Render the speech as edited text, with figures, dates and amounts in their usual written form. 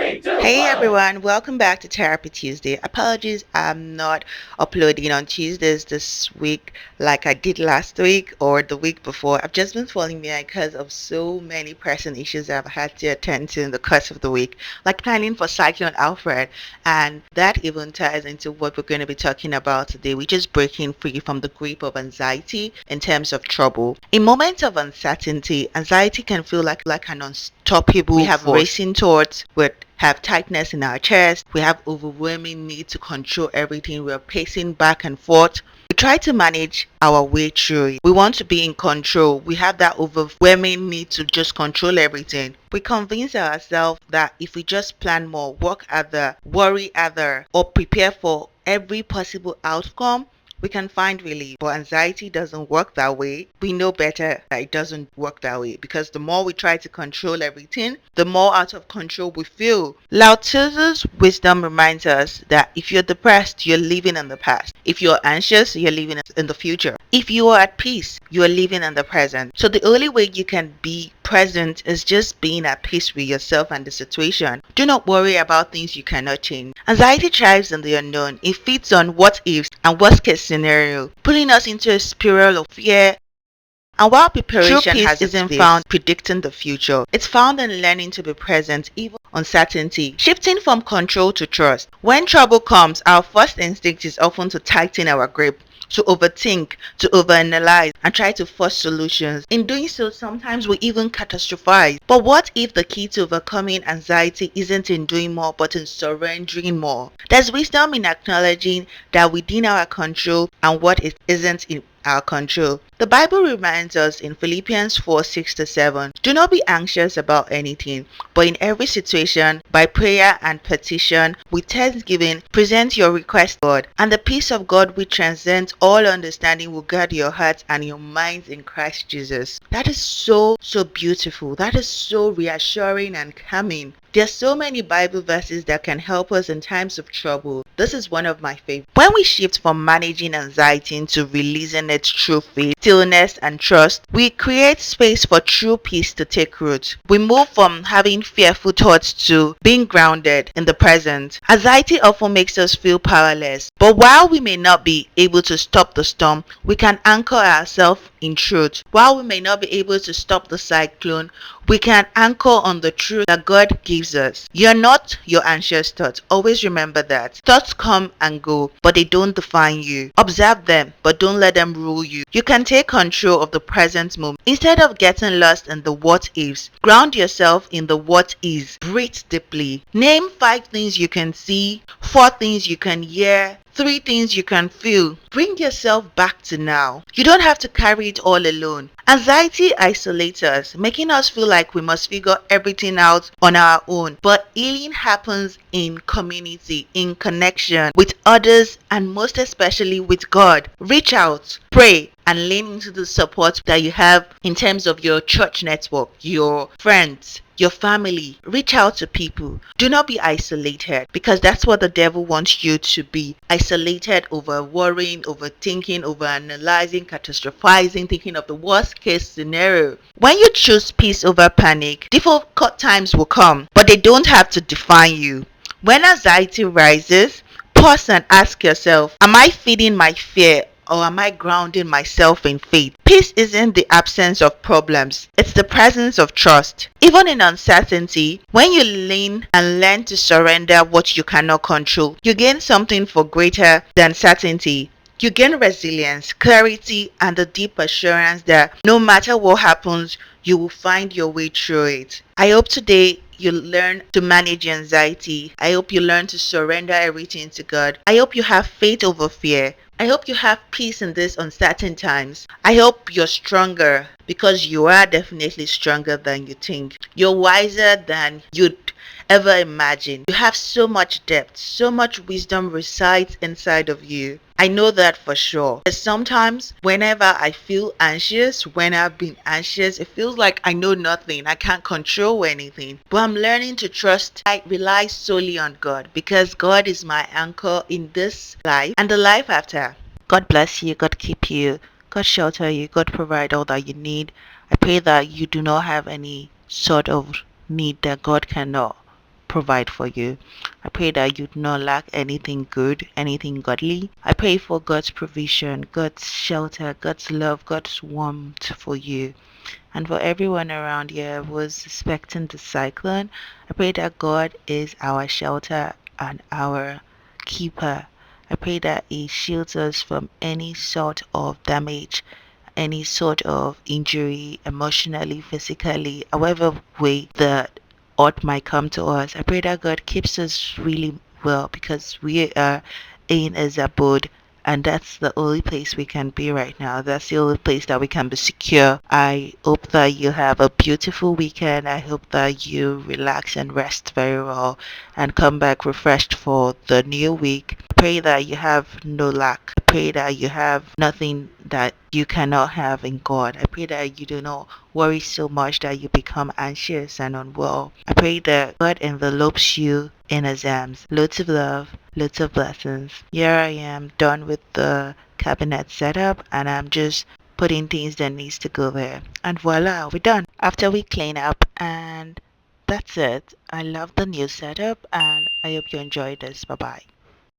Hey everyone, welcome back to Therapy Tuesday. Apologies, I'm not uploading on Tuesdays this week like I did last week or the week before. I've just been falling behind because of so many pressing issues I've had to attend to in the course of the week, like planning for Cyclone Alfred. And that even ties into what we're going to be talking about today, which is breaking free from the grip of anxiety in terms of trouble. In moments of uncertainty, anxiety can feel like an unstoppable We have force. Racing thoughts, we have tightness in our chest, we have overwhelming need to control everything, we're pacing back and forth. We try to manage our way through it. We want to be in control. We have that overwhelming need to just control everything. We convince ourselves that if we just plan more, work harder, worry harder, or prepare for every possible outcome, we can find relief. But anxiety doesn't work that way. We know better that it doesn't work that way because the more we try to control everything, the more out of control we feel. Lao Tzu's wisdom reminds us that if you're depressed, you're living in the past. If you're anxious, you're living in the future. If you are at peace, you are living in the present. So the only way you can be present is just being at peace with yourself and the situation. Do not worry about things you cannot change. Anxiety thrives in the unknown. It feeds on what ifs and worst case scenario, pulling us into a spiral of fear. And while preparation isn't found predicting the future, it's found in learning to be present even uncertainty, shifting from control to trust. When trouble comes, our first instinct is often to tighten our grip, to overthink, to overanalyze, and try to force solutions. In doing so, sometimes we even catastrophize. But what if the key to overcoming anxiety isn't in doing more, but in surrendering more? There's wisdom in acknowledging that within our control and what isn't in our control. The Bible reminds us in Philippians 4:6-7, do not be anxious about anything, but in every situation, by prayer and petition, with thanksgiving, present your request to God, and the peace of God which transcends all understanding will guard your hearts and your minds in Christ Jesus. That is so beautiful. That is so reassuring and calming. There's so many Bible verses that can help us in times of trouble. This is one of my favorites. When we shift from managing anxiety into releasing it through faith, stillness, and trust, we create space for true peace to take root. We move from having fearful thoughts to being grounded in the present. Anxiety often makes us feel powerless, but while we may not be able to stop the storm, we can anchor ourselves in truth. While we may not be able to stop the cyclone, we can anchor on the truth that God gives us. You're not your anxious thoughts. Always remember that. Thoughts come and go, but they don't define you. Observe them, but don't let them rule you. You can take control of the present moment. Instead of getting lost in the what ifs, ground yourself in the what is. Breathe deeply. Name 5 things you can see, 4 things you can hear, 3 things you can feel. Bring yourself back to now. You don't have to carry it all alone. Anxiety isolates us, making us feel like we must figure everything out on our own. But healing happens in community, in connection with others, and most especially with God. Reach out, pray, and lean into the support that you have in terms of your church network, your friends, your family. Reach out to people. Do not be isolated because that's what the devil wants you to be. Isolated over worrying, overthinking, over analyzing, catastrophizing, thinking of the worst case scenario. When you choose peace over panic, difficult times will come, but they don't have to define you. When anxiety rises, pause and ask yourself, am I feeding my fear or am I grounding myself in faith? Peace isn't the absence of problems, it's the presence of trust. Even in uncertainty, when you lean and learn to surrender what you cannot control, you gain something for greater than certainty. You gain resilience, clarity, and the deep assurance that no matter what happens, you will find your way through it. I hope today you learn to manage your anxiety. I hope you learn to surrender everything to God. I hope you have faith over fear. I hope you have peace in these uncertain times. I hope you're stronger because you are definitely stronger than you think. You're wiser than you'd ever imagine. You have so much depth, so much wisdom resides inside of you. I know that for sure. But sometimes, whenever I feel anxious, when I've been anxious, it feels like I know nothing. I can't control anything. But I'm learning to trust. I rely solely on God because God is my anchor in this life and the life after. God bless you. God keep you. God shelter you. God provide all that you need. I pray that you do not have any sort of need that God cannot provide for you. I pray that you do not lack anything good, anything godly. I pray for God's provision, God's shelter, God's love, God's warmth for you. And for everyone around here who is expecting the cyclone, I pray that God is our shelter and our keeper. I pray that He shields us from any sort of damage, any sort of injury, emotionally, physically, however way the odd might come to us. I pray that God keeps us really well because we are in His abode, and that's the only place we can be right now. That's the only place that we can be secure. I hope that you have a beautiful weekend. I hope that you relax and rest very well and come back refreshed for the new week. Pray that you have no lack. I pray that you have nothing that you cannot have in God. I pray that you do not worry so much that you become anxious and unwell. I pray that God envelopes you in His arms. Loads of love, loads of blessings. Here I am done with the cabinet setup, and I'm just putting things that needs to go there. And voila, we're done. After we clean up, and that's it. I love the new setup, and I hope you enjoyed this. Bye bye.